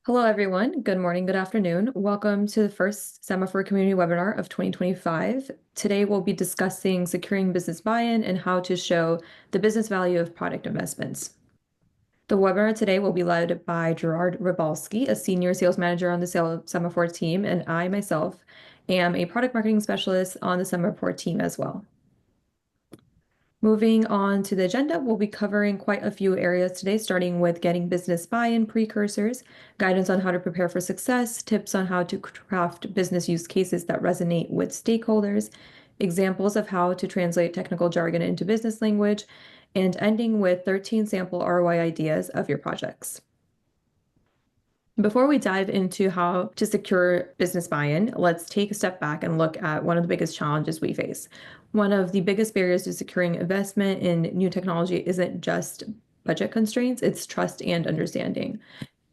Hello, everyone. Good morning, good afternoon. Welcome to the first Semaphore Community Webinar of 2025. Today, we'll be discussing securing business buy-in and how to show the business value of product investments. The webinar today will be led by Gerard Rybalski, a senior sales manager on the Semaphore team, and I myself am a product marketing specialist on the Semaphore team as well. Moving on to the agenda, we'll be covering quite a few areas today, starting with getting business buy-in precursors, guidance on how to prepare for success, tips on how to craft business use cases that resonate with stakeholders, examples of how to translate technical jargon into business language, and ending with 13 sample ROI ideas of your projects. Before we dive into how to secure business buy-in, let's take a step back and look at one of the biggest challenges we face. One of the biggest barriers to securing investment in new technology isn't just budget constraints, it's trust and understanding.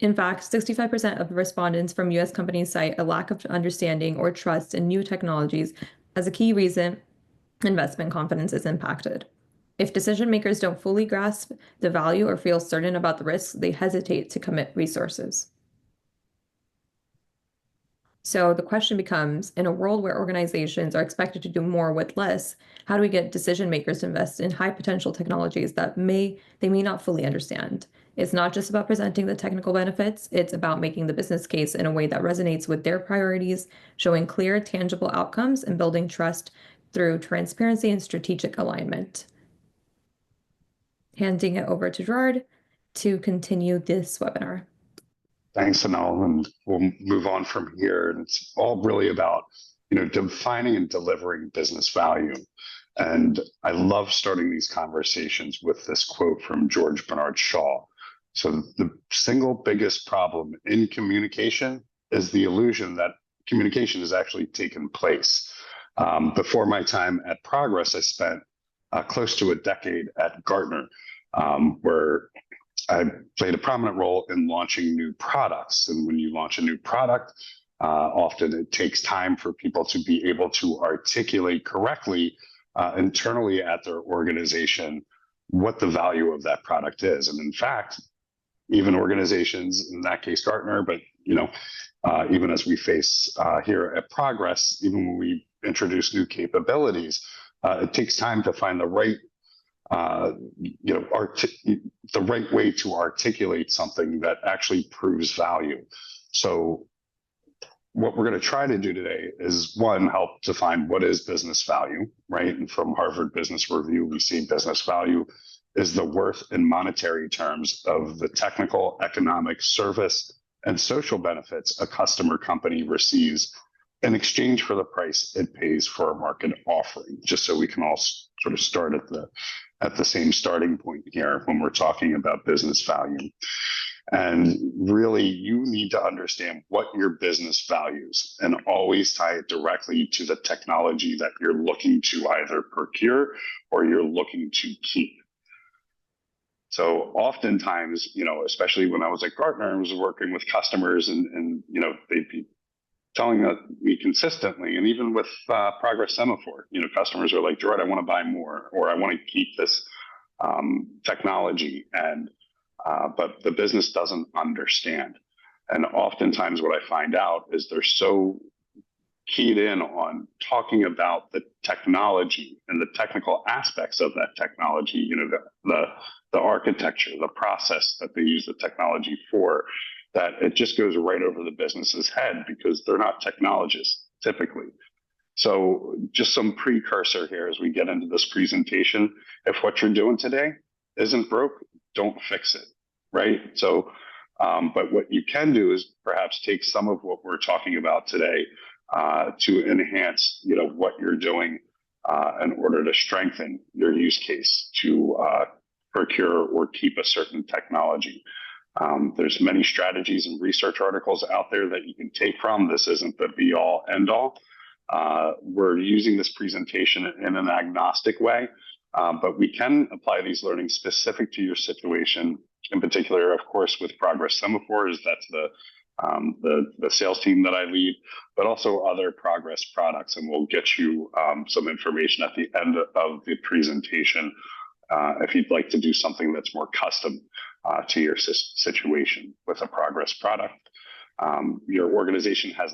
In fact, 65% of respondents from US companies cite a lack of understanding or trust in new technologies as a key reason investment confidence is impacted. If decision makers don't fully grasp the value or feel certain about the risks, they hesitate to commit resources. So the question becomes, in a world where organizations are expected to do more with less, how do we get decision makers to invest in high potential technologies that they may not fully understand? It's not just about presenting the technical benefits, it's about making the business case in a way that resonates with their priorities, showing clear, tangible outcomes, and building trust through transparency and strategic alignment. Handing it over to Gerard to continue this webinar. Thanks, Anil, and we'll move on from here. And it's all really about, defining and delivering business value. And I love starting these conversations with this quote from George Bernard Shaw. So the single biggest problem in communication is the illusion that communication has actually taken place. Before my time at Progress, I spent close to a decade at Gartner, where I played a prominent role in launching new products. And when you launch a new product, often it takes time for people to be able to articulate correctly internally at their organization what the value of that product is. And in fact, even organizations, in that case Gartner, but even as we face here at Progress, even when we introduce new capabilities, it takes time to find the right the right way to articulate something that actually proves value. So what we're going to try to do today is, one, help define what is business value, right? And from Harvard Business Review, we see business value is the worth in monetary terms of the technical, economic, service, and social benefits a customer company receives in exchange for the price it pays for a market offering, just so we can all sort of start at the same starting point here when we're talking about business value. And really, you need to understand what your business values and always tie it directly to the technology that you're looking to either procure or you're looking to keep. So oftentimes, especially when I was at Gartner, I was working with customers and they'd be telling me consistently, and even with Progress Semaphore, customers are like, Gerard, I want to buy more, or I want to keep this technology, but the business doesn't understand. And oftentimes what I find out is they're so keyed in on talking about the technology and the technical aspects of that technology, the architecture, the process that they use the technology for, that it just goes right over the business's head because they're not technologists typically. So just some precursor here as we get into this presentation. If what you're doing today isn't broke, don't fix it, right? So, but what you can do is perhaps take some of what we're talking about today to enhance, what you're doing in order to strengthen your use case to procure or keep a certain technology. There's many strategies and research articles out there that you can take from. This isn't the be all end all. We're using this presentation in an agnostic way, but we can apply these learnings specific to your situation. In particular, of course, with Progress Semaphore, that's the sales team that I lead, but also other Progress products. And we'll get you some information at the end of the presentation if you'd like to do something that's more custom to your situation with a Progress product. Your organization has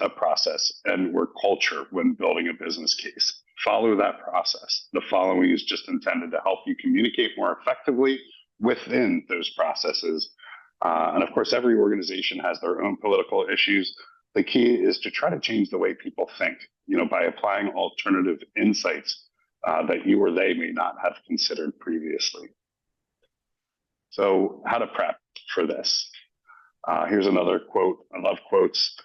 a process and or culture when building a business case. Follow that process. The following is just intended to help you communicate more effectively within those processes. And of course, every organization has their own political issues. The key is to try to change the way people think, by applying alternative insights that you or they may not have considered previously. So how to prep for this? Here's another quote. I love quotes.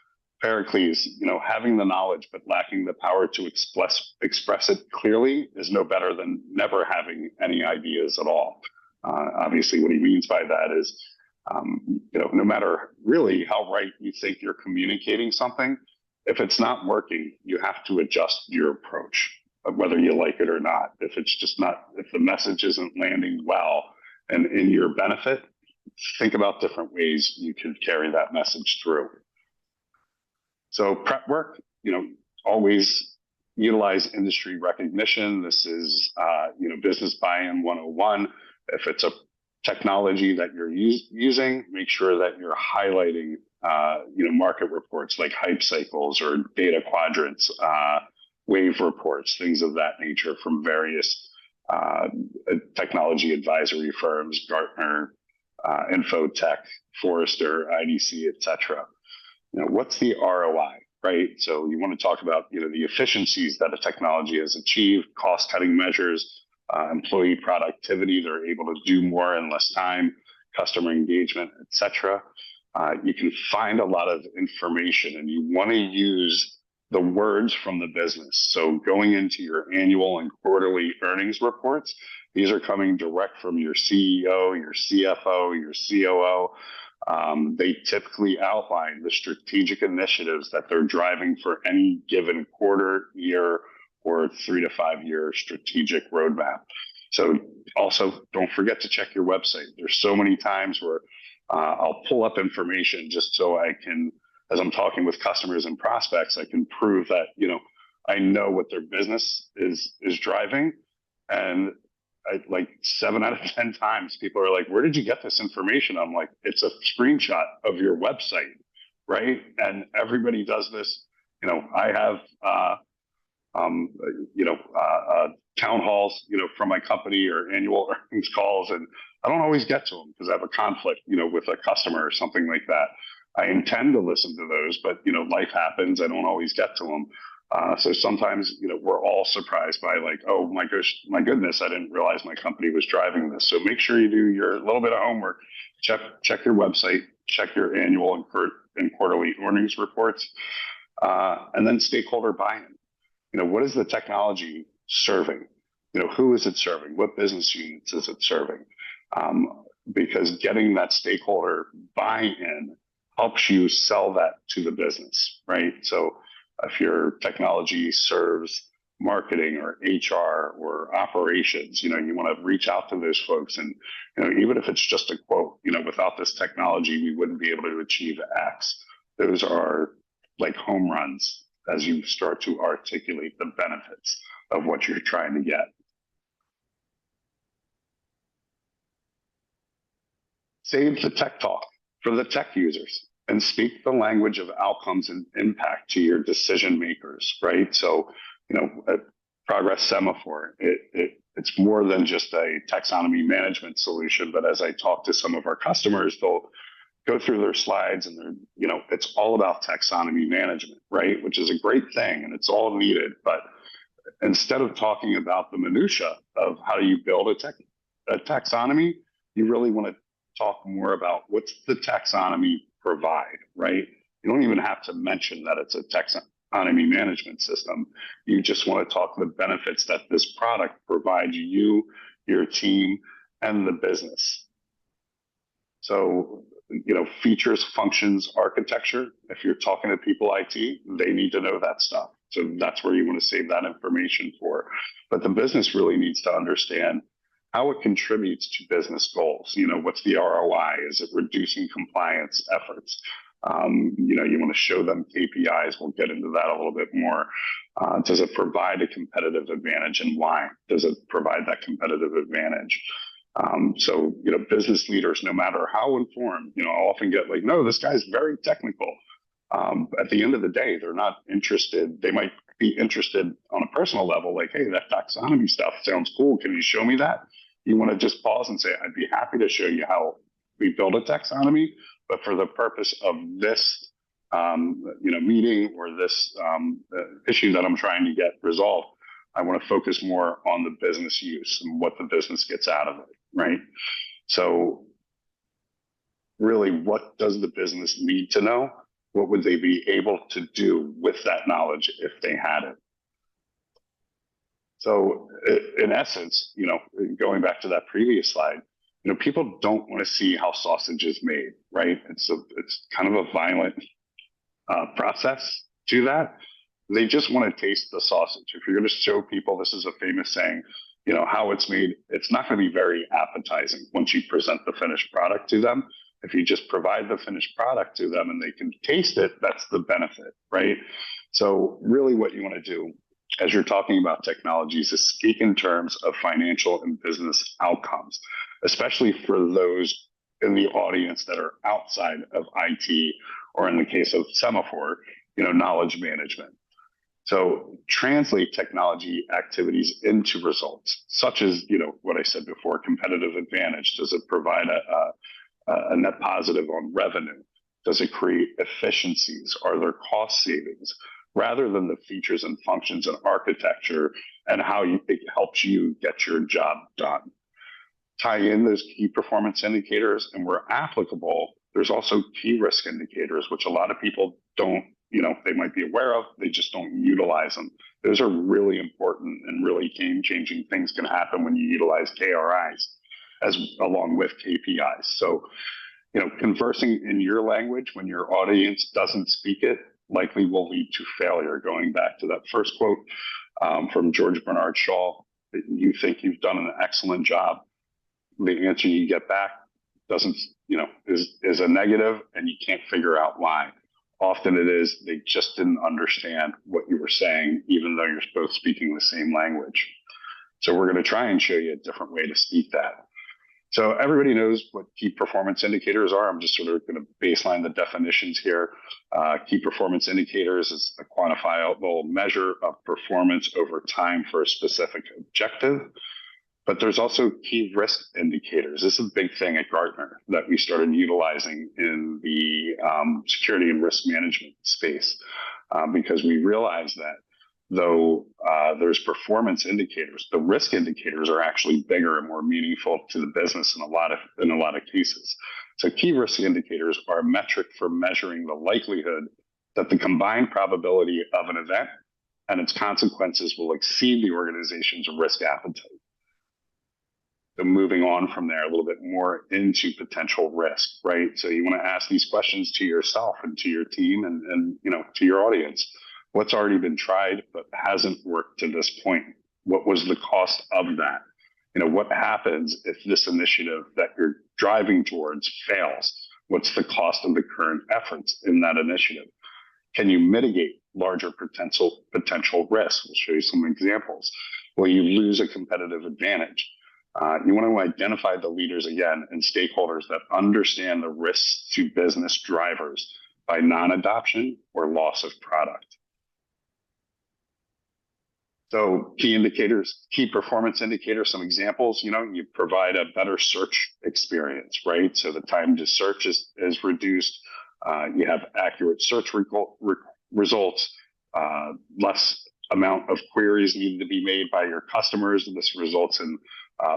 Pericles, having the knowledge but lacking the power to express it clearly is no better than never having any ideas at all. Obviously, what he means by that is, no matter really how right you think you're communicating something, if it's not working, you have to adjust your approach, whether you like it or not. If the message isn't landing well and in your benefit, think about different ways you can carry that message through. So prep work, always utilize industry recognition. This is, business buy-in 101. If it's a technology that you're using, make sure that you're highlighting, market reports like hype cycles or data quadrants, wave reports, things of that nature from various technology advisory firms, Gartner, Infotech, Forrester, IDC, etc. What's the ROI, right? So you want to talk about, the efficiencies that a technology has achieved, cost-cutting measures, employee productivity. They're able to do more in less time, customer engagement, etc. You can find a lot of information, and you want to use the words from the business. So going into your annual and quarterly earnings reports, these are coming direct from your CEO, your CFO, your COO. They typically outline the strategic initiatives that they're driving for any given quarter, year, or 3 to 5 year strategic roadmap. So also don't forget to check your website. There's so many times where I'll pull up information just so I can, as I'm talking with customers and prospects, I can prove that, I know what their business is driving. And like 7 out of 10 times people are like, where did you get this information? I'm like, it's a screenshot of your website, right? And everybody does this. I have, town halls, from my company or annual earnings calls, and I don't always get to them because I have a conflict, with a customer or something like that. I intend to listen to those, but, life happens. I don't always get to them. So sometimes, we're all surprised by like, oh my goodness, I didn't realize my company was driving this. So make sure you do your little bit of homework, check your website, check your annual and quarterly earnings reports, and then stakeholder buy-in. What is the technology serving? Who is it serving? What business units is it serving? Because getting that stakeholder buy-in helps you sell that to the business, right? So if your technology serves marketing or HR or operations, you want to reach out to those folks. And, even if it's just a quote, without this technology, we wouldn't be able to achieve X. Those are like home runs as you start to articulate the benefits of what you're trying to get. Save the tech talk for the tech users and speak the language of outcomes and impact to your decision makers, right? So, at Progress Semaphore, it's more than just a taxonomy management solution, but as I talk to some of our customers, they'll go through their slides and they're, it's all about taxonomy management, right? Which is a great thing and it's all needed. But instead of talking about the minutia of how you build a taxonomy, you really want to talk more about what's the taxonomy provide, right? You don't even have to mention that it's a taxonomy management system. You just want to talk the benefits that this product provides you, your team, and the business. So, features, functions, architecture. If you're talking to people IT, they need to know that stuff. So that's where you want to save that information for. But the business really needs to understand how it contributes to business goals. What's the ROI? Is it reducing compliance efforts? You want to show them KPIs. We'll get into that a little bit more. Does it provide a competitive advantage and why does it provide that competitive advantage? So, business leaders, no matter how informed, I'll often get like, no, this guy's very technical. At the end of the day, they're not interested. They might be interested on a personal level, like, hey, that taxonomy stuff sounds cool. Can you show me that? You want to just pause and say, I'd be happy to show you how we build a taxonomy, but for the purpose of this, meeting or this issue that I'm trying to get resolved, I want to focus more on the business use and what the business gets out of it, right? So really, what does the business need to know? What would they be able to do with that knowledge if they had it? So in essence, going back to that previous slide, people don't want to see how sausage is made, right? It's kind of a violent process to that. They just want to taste the sausage. If you're going to show people, this is a famous saying, how it's made, it's not going to be very appetizing once you present the finished product to them. If you just provide the finished product to them and they can taste it, that's the benefit, right? So really what you want to do as you're talking about technologies is speak in terms of financial and business outcomes, especially for those in the audience that are outside of IT, or in the case of Semaphore, knowledge management. So translate technology activities into results, such as, what I said before, competitive advantage. Does it provide a net positive on revenue? Does it create efficiencies? Are there cost savings? Rather than the features and functions and architecture and how it helps you get your job done. Tie in those key performance indicators, and where applicable, there's also key risk indicators, which a lot of people don't, they might be aware of, they just don't utilize them. Those are really important, and really game-changing things can happen when you utilize KRIs along with KPIs. So, conversing in your language when your audience doesn't speak it likely will lead to failure. Going back to that first quote from George Bernard Shaw, you think you've done an excellent job. The answer you get back doesn't, is a negative, and you can't figure out why. Often it is they just didn't understand what you were saying, even though you're both speaking the same language. So we're going to try and show you a different way to speak that. So everybody knows what key performance indicators are. I'm just sort of going to baseline the definitions here. Key performance indicators is a quantifiable measure of performance over time for a specific objective. But there's also key risk indicators. This is a big thing at Gartner that we started utilizing in the security and risk management space, because we realized that though there's performance indicators, the risk indicators are actually bigger and more meaningful to the business in a lot of cases. So key risk indicators are a metric for measuring the likelihood that the combined probability of an event and its consequences will exceed the organization's risk appetite. So moving on from there a little bit more into potential risk, right? So you want to ask these questions to yourself and to your team and to your audience. What's already been tried but hasn't worked to this point? What was the cost of that? What happens if this initiative that you're driving towards fails? What's the cost of the current efforts in that initiative? Can you mitigate larger potential risks? We'll show you some examples. Will you lose a competitive advantage? You want to identify the leaders again and stakeholders that understand the risks to business drivers by non-adoption or loss of product. So key indicators, key performance indicators, some examples, you provide a better search experience, right? So the time to search is reduced. You have accurate search results, less amount of queries needed to be made by your customers. And this results in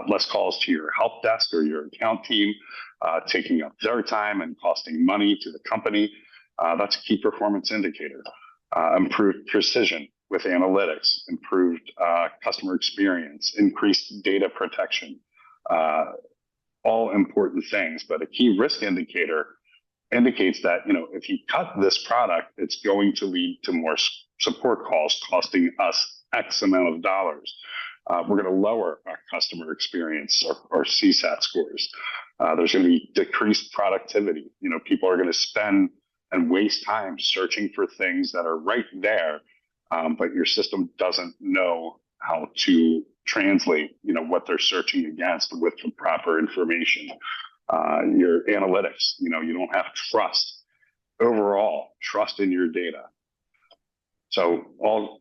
less calls to your help desk or your account team, taking up their time and costing money to the company. That's a key performance indicator. Improved precision with analytics, improved customer experience, increased data protection, all important things. But a key risk indicator indicates that, if you cut this product, it's going to lead to more support calls costing us X amount of dollars. We're going to lower our customer experience or CSAT scores. There's going to be decreased productivity. People are going to spend and waste time searching for things that are right there, but your system doesn't know how to translate, what they're searching against with the proper information. Your analytics, you don't have trust, overall trust in your data. So all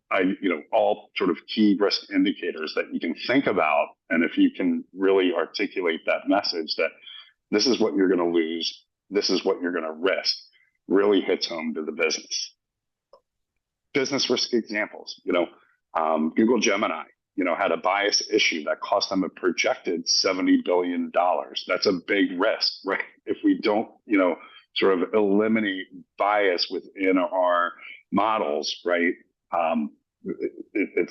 sort of key risk indicators that you can think about, and if you can really articulate that message that this is what you're going to lose, this is what you're going to risk, really hits home to the business. Business risk examples, Google Gemini, had a bias issue that cost them a projected $70 billion. That's a big risk, right? If we don't, sort of eliminate bias within our models, right? It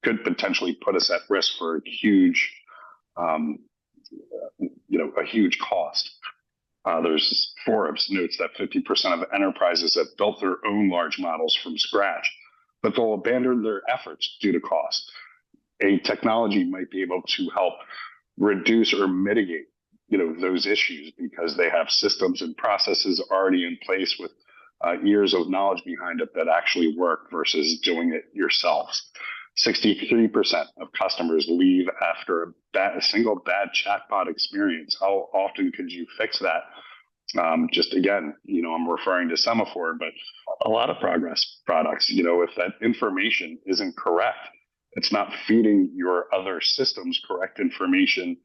could potentially put us at risk for a huge, a huge cost. There's Forbes notes that 50% of enterprises have built their own large models from scratch, but they'll abandon their efforts due to cost. A technology might be able to help reduce or mitigate, those issues because they have systems and processes already in place with years of knowledge behind it that actually work versus doing it yourselves. 63% of customers leave after a single bad chatbot experience. How often could you fix that? Just again, I'm referring to Semaphore, but a lot of Progress products, if that information isn't correct, it's not feeding your other systems correct information,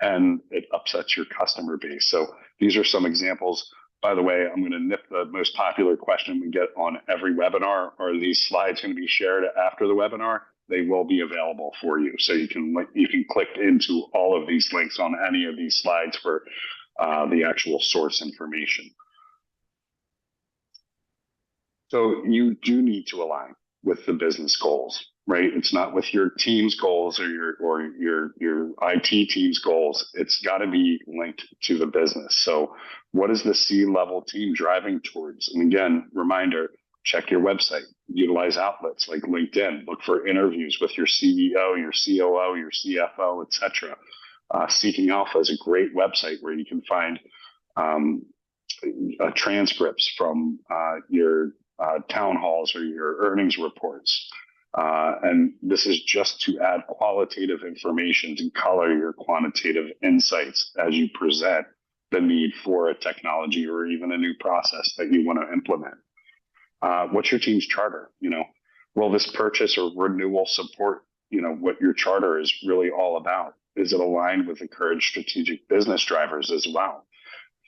and it upsets your customer base. So these are some examples. By the way, I'm going to nip the most popular question we get on every webinar. Are these slides going to be shared after the webinar? They will be available for you. So you can click into all of these links on any of these slides for the actual source information. So you do need to align with the business goals, right? It's not with your team's goals or your IT team's goals. It's got to be linked to the business. So what is the C-level team driving towards? And again, reminder, check your website, utilize outlets like LinkedIn, look for interviews with your CEO, your COO, your CFO, etc. Seeking Alpha is a great website where you can find transcripts from your town halls or your earnings reports. And this is just to add qualitative information to color your quantitative insights as you present the need for a technology or even a new process that you want to implement. What's your team's charter? Will this purchase or renewal support, what your charter is really all about? Is it aligned with the current strategic business drivers as well?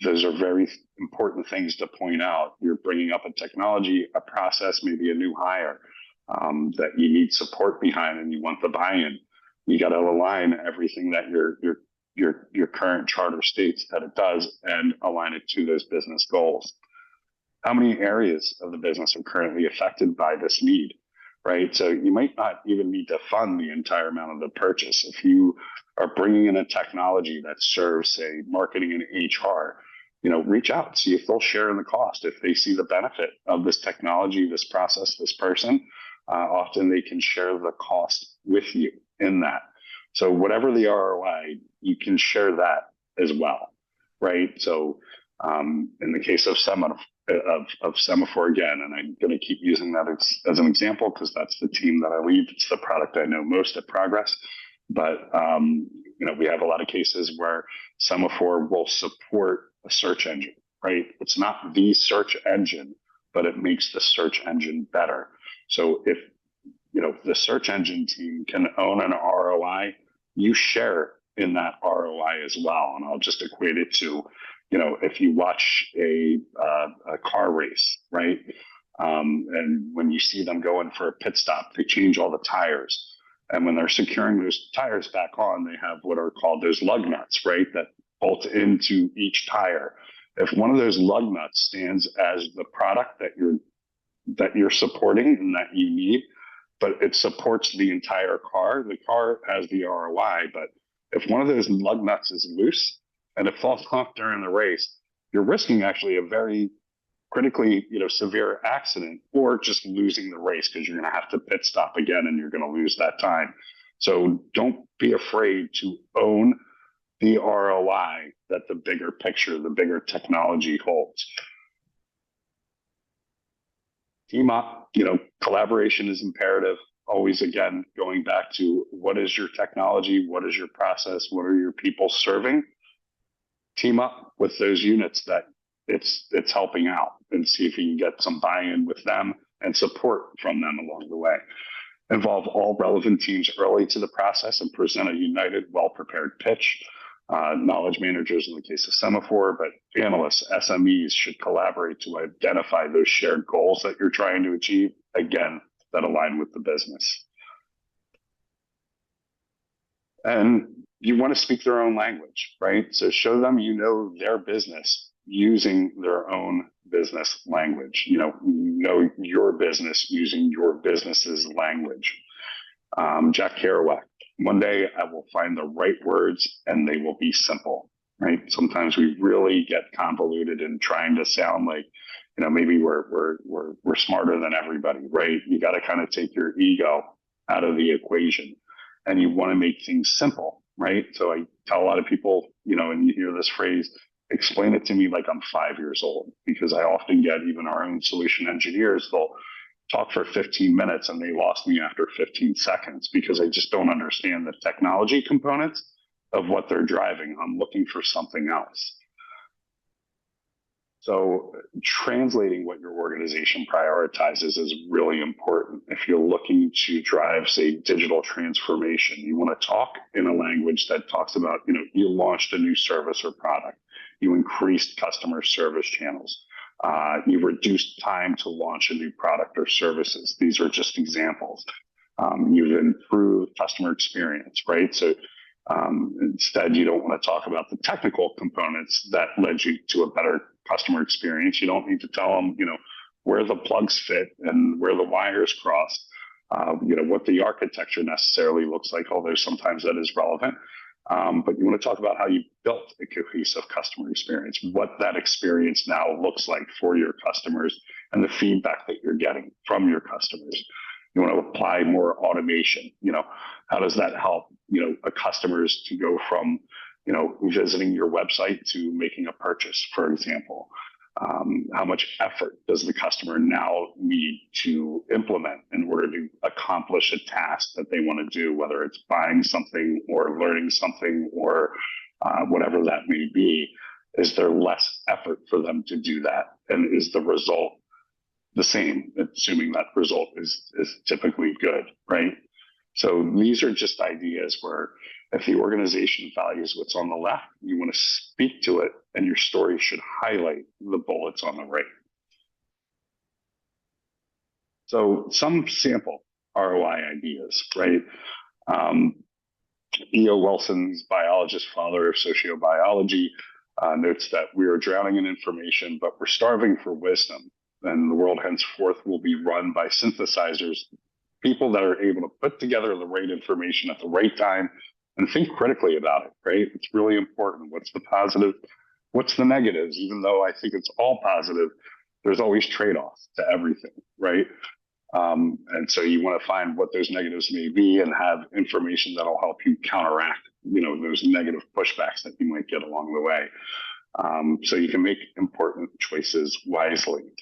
Those are very important things to point out. You're bringing up a technology, a process, maybe a new hire that you need support behind, and you want the buy-in. You got to align everything that your current charter states that it does, and align it to those business goals. How many areas of the business are currently affected by this need, right? So you might not even need to fund the entire amount of the purchase. If you are bringing in a technology that serves, say, marketing and HR, reach out and see if they'll share in the cost. If they see the benefit of this technology, this process, this person, often they can share the cost with you in that. So whatever the ROI, you can share that as well, right? So in the case of Semaphore again, and I'm going to keep using that as an example because that's the team that I lead. It's the product I know most at Progress. But we have a lot of cases where Semaphore will support a search engine, right? It's not the search engine, but it makes the search engine better. So if the search engine team can own an ROI, you share in that ROI as well. And I'll just equate it to, if you watch a car race, right? And when you see them going for a pit stop, they change all the tires. And when they're securing those tires back on, they have what are called those lug nuts, right? That bolt into each tire. If one of those lug nuts stands as the product that you're supporting and that you need, but it supports the entire car, the car has the ROI. But if one of those lug nuts is loose and it falls off during the race, you're risking actually a very critically, severe accident, or just losing the race because you're going to have to pit stop again and you're going to lose that time. So don't be afraid to own the ROI that the bigger picture, the bigger technology holds. Team up, collaboration is imperative. always, again, going back to what is your technology, what is your process, what are your people serving? Team up with those units that it's helping out, and see if you can get some buy-in with them and support from them along the way. Involve all relevant teams early to the process and present a united, well-prepared pitch. Knowledge managers in the case of Semaphore, but analysts, SMEs should collaborate to identify those shared goals that you're trying to achieve, again, that align with the business. And you want to speak their own language, right? So show them you know their business using their own business language. You know your business using your business's language. Jack Kerouac, one day I will find the right words and they will be simple, right? Sometimes we really get convoluted in trying to sound like, maybe we're smarter than everybody, right? You got to kind of take your ego out of the equation, and you want to make things simple, right? So I tell a lot of people, and you hear this phrase, explain it to me like I'm 5 years old, because I often get even our own solution engineers, they'll talk for 15 minutes and they lost me after 15 seconds because I just don't understand the technology components of what they're driving. I'm looking for something else. So translating what your organization prioritizes is really important. If you're looking to drive, say, digital transformation, you want to talk in a language that talks about, you launched a new service or product, you increased customer service channels, you reduced time to launch a new product or services. These are just examples. You've improved customer experience, right? So instead, you don't want to talk about the technical components that led you to a better customer experience. You don't need to tell them, where the plugs fit and where the wires cross, what the architecture necessarily looks like, although sometimes that is relevant. But you want to talk about how you built a cohesive customer experience, what that experience now looks like for your customers, and the feedback that you're getting from your customers. You want to apply more automation. How does that help, a customers to go from, visiting your website to making a purchase, for example? How much effort does the customer now need to implement in order to accomplish a task that they want to do, whether it's buying something or learning something or whatever that may be? Is there less effort for them to do that? And is the result the same, assuming that result is typically good, right? So these are just ideas where if the organization values what's on the left, you want to speak to it, and your story should highlight the bullets on the right. So some sample ROI ideas, right? E.O. Wilson's biologist, father of sociobiology, notes that we are drowning in information, but we're starving for wisdom. And the world henceforth will be run by synthesizers, people that are able to put together the right information at the right time and think critically about it, right? It's really important. What's the positive? What's the negatives? Even though I think it's all positive, there's always trade-offs to everything, right? And so you want to find what those negatives may be and have information that'll help you counteract, those negative pushbacks that you might get along the way. So you can make important choices wisely.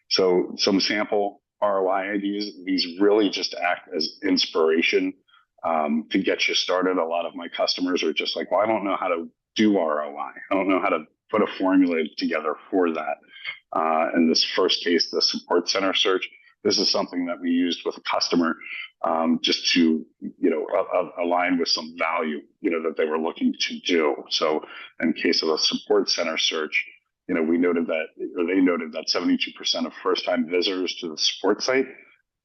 So some sample ROI ideas, these really just act as inspiration to get you started. A lot of my customers are just like, well, I don't know how to do ROI. I don't know how to put a formula together for that. In this first case, the support center search, this is something that we used with a customer just to, align with some value, that they were looking to do. So in case of a support center search, we noted that, or they noted that 72% of first-time visitors to the support site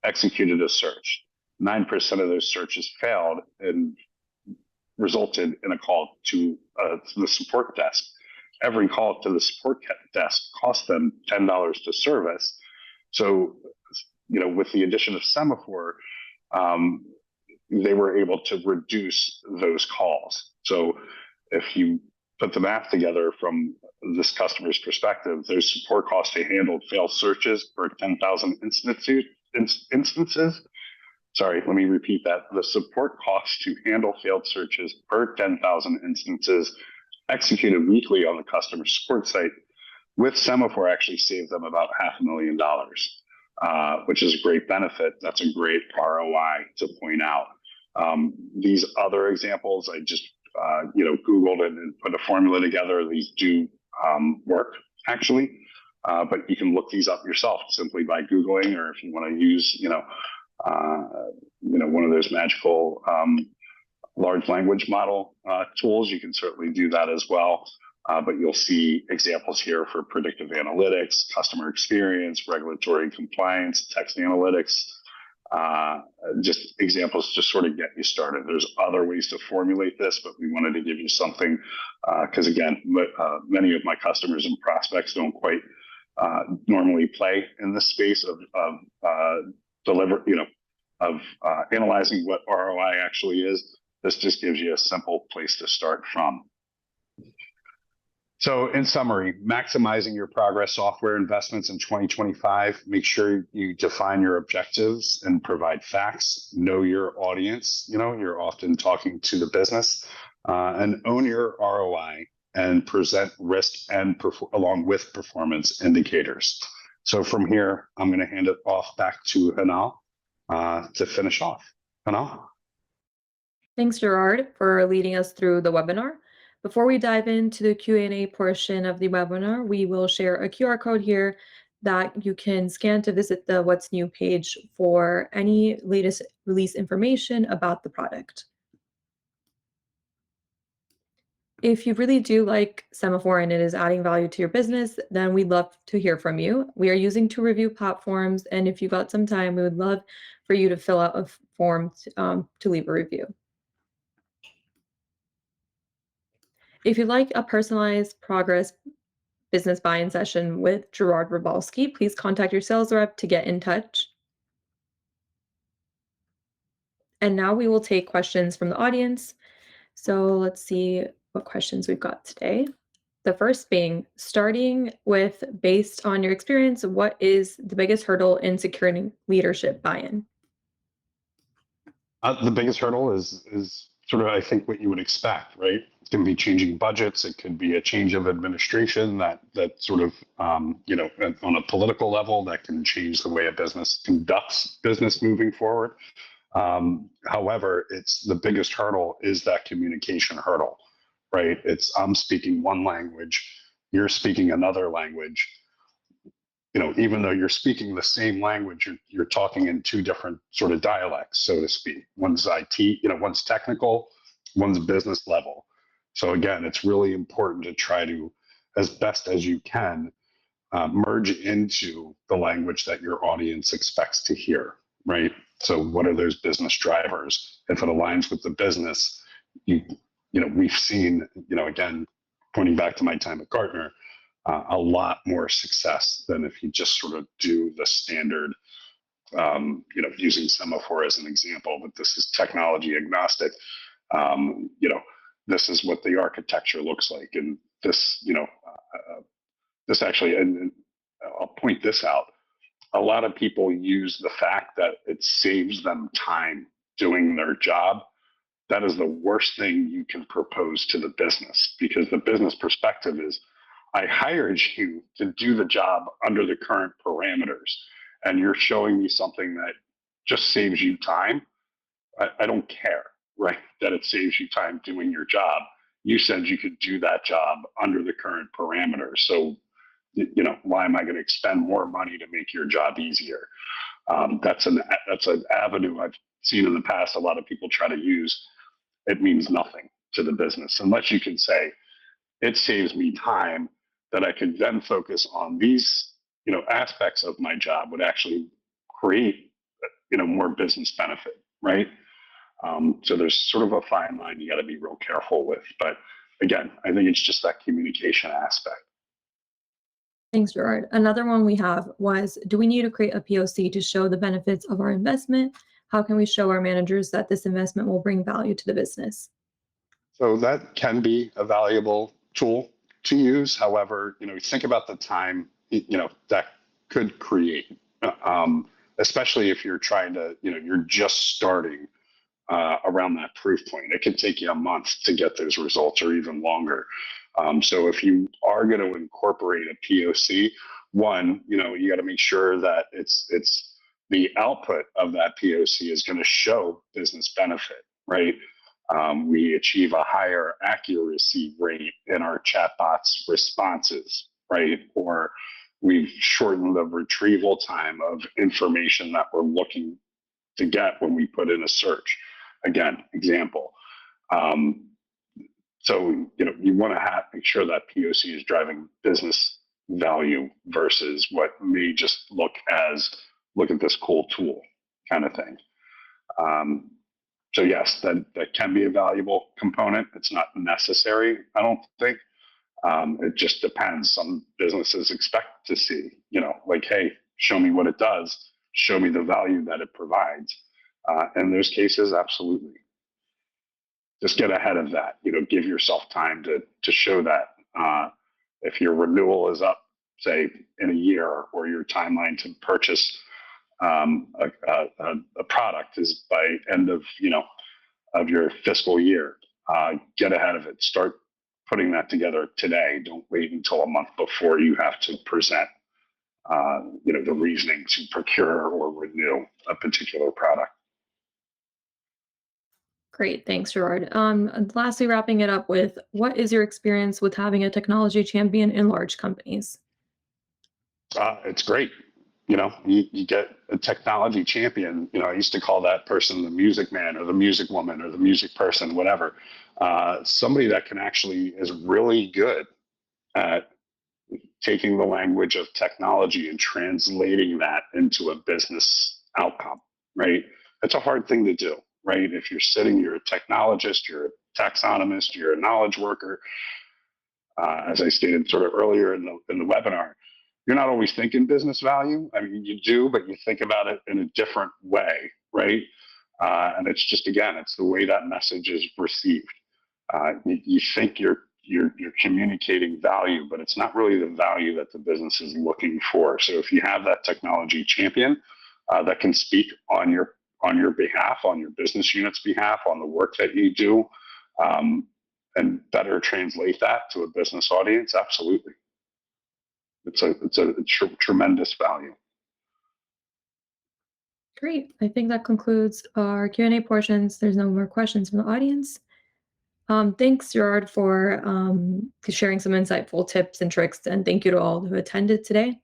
executed a search. 9% of those searches failed and resulted in a call to the support desk. Every call to the support desk cost them $10 to service. So, with the addition of Semaphore, they were able to reduce those calls. So if you put the math together from this customer's perspective, there's support costs to handle failed searches per 10,000 instances. Sorry, let me repeat that. The support costs to handle failed searches per 10,000 instances executed weekly on the customer support site with Semaphore actually saved them about $500,000. which is a great benefit. That's a great ROI to point out. These other examples, I just Googled and put a formula together. These do work actually, but you can look these up yourself simply by Googling, or if you want to use one of those magical large language model tools, you can certainly do that as well. But you'll see examples here for predictive analytics, customer experience, regulatory compliance, text analytics, just examples to sort of get you started. There's other ways to formulate this, but we wanted to give you something because again, many of my customers and prospects don't quite normally play in this space of analyzing what ROI actually is. This just gives you a simple place to start from. So in summary, maximizing your Progress software investments in 2025, make sure you define your objectives and provide facts, know your audience. You're often talking to the business, and own your ROI and present risk and along with performance indicators. So from here, I'm going to hand it off back to Hanal to finish off. Hanal? Thanks, Gerard, for leading us through the webinar. Before we dive into the Q&A portion of the webinar, we will share a QR code here that you can scan to visit the What's New page for any latest release information about the product. If you really do like Semaphore and it is adding value to your business, then we'd love to hear from you. We are using 2 review platforms, and if you got some time, we would love for you to fill out a form to leave a review. If you'd like a personalized Progress business buy-in session with Gerard Rabalski, please contact your sales rep to get in touch. And now we will take questions from the audience. So let's see what questions we've got today. The first being, starting with, based on your experience, what is the biggest hurdle in securing leadership buy-in? The biggest hurdle is sort of, I think, what you would expect, right? It can be changing budgets. It could be a change of administration that sort of, on a political level, that can change the way a business conducts business moving forward. However, the biggest hurdle is that communication hurdle, right? I'm speaking one language, you're speaking another language. Even though you're speaking the same language, you're talking in 2 different sort of dialects, so to speak. One's IT, one's technical, one's business level. So again, it's really important to try to, as best as you can, merge into the language that your audience expects to hear, right? So what are those business drivers? If it aligns with the business, we've seen, again, pointing back to my time at Gartner, a lot more success than if you just sort of do the standard, using Semaphore as an example, but this is technology agnostic. This is what the architecture looks like. And this, this actually, and I'll point this out, a lot of people use the fact that it saves them time doing their job. That is the worst thing you can propose to the business, because the business perspective is, I hired you to do the job under the current parameters, and you're showing me something that just saves you time. I don't care, right? That it saves you time doing your job. You said you could do that job under the current parameters. So, why am I going to expend more money to make your job easier? That's an avenue I've seen in the past. A lot of people try to use. It means nothing to the business unless you can say, it saves me time that I could then focus on these, aspects of my job would actually create, more business benefit, right? So there's sort of a fine line you got to be real careful with. But again, I think it's just that communication aspect. Thanks, Gerard. Another one we have was, do we need to create a POC to show the benefits of our investment? How can we show our managers that this investment will bring value to the business? So that can be a valuable tool to use. However, think about the time, that could create, especially if you're trying to, you're just starting around that proof point. It can take you a month to get those results or even longer. So if you are going to incorporate a POC, one, you got to make sure that it's the output of that POC is going to show business benefit, right? We achieve a higher accuracy rate in our chatbot's responses, right? Or we've shortened the retrieval time of information that we're looking to get when we put in a search. Again, example. So you want to make sure that POC is driving business value versus what may just look at this cool tool kind of thing. So yes, that can be a valuable component. It's not necessary, I don't think. It just depends. Some businesses expect to see, like, hey, show me what it does, show me the value that it provides. In those cases, absolutely. Just get ahead of that. Give yourself time to show that. If your renewal is up, say in a year, or your timeline to purchase a product is by end of your fiscal year, get ahead of it. Start putting that together today. Don't wait until a month before you have to present the reasoning to procure or renew a particular product. Great, thanks, Gerard. And lastly, wrapping it up with, what is your experience with having a technology champion in large companies? It's great. You get a technology champion. I used to call that person the music man or the music woman or the music person, whatever. Somebody that is really good at taking the language of technology and translating that into a business outcome, right? That's a hard thing to do, right? If you're a technologist, you're a taxonomist, you're a knowledge worker, as I stated sort of earlier in the webinar, you're not always thinking business value. I mean, you do, but you think about it in a different way, right? And it's just, again, it's the way that message is received. You think you're communicating value, but it's not really the value that the business is looking for. So if you have that technology champion that can speak on your behalf, on your business unit's behalf, on the work that you do, and better translate that to a business audience, absolutely. It's a tremendous value. Great. I think that concludes our Q&A portions. There's no more questions from the audience. Thanks, Gerard, for sharing some insightful tips and tricks, and thank you to all who attended today.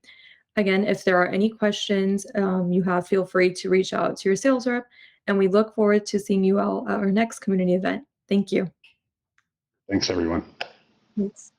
Again, if there are any questions you have, feel free to reach out to your sales rep, and we look forward to seeing you all at our next community event. Thank you. Thanks, everyone. Thanks.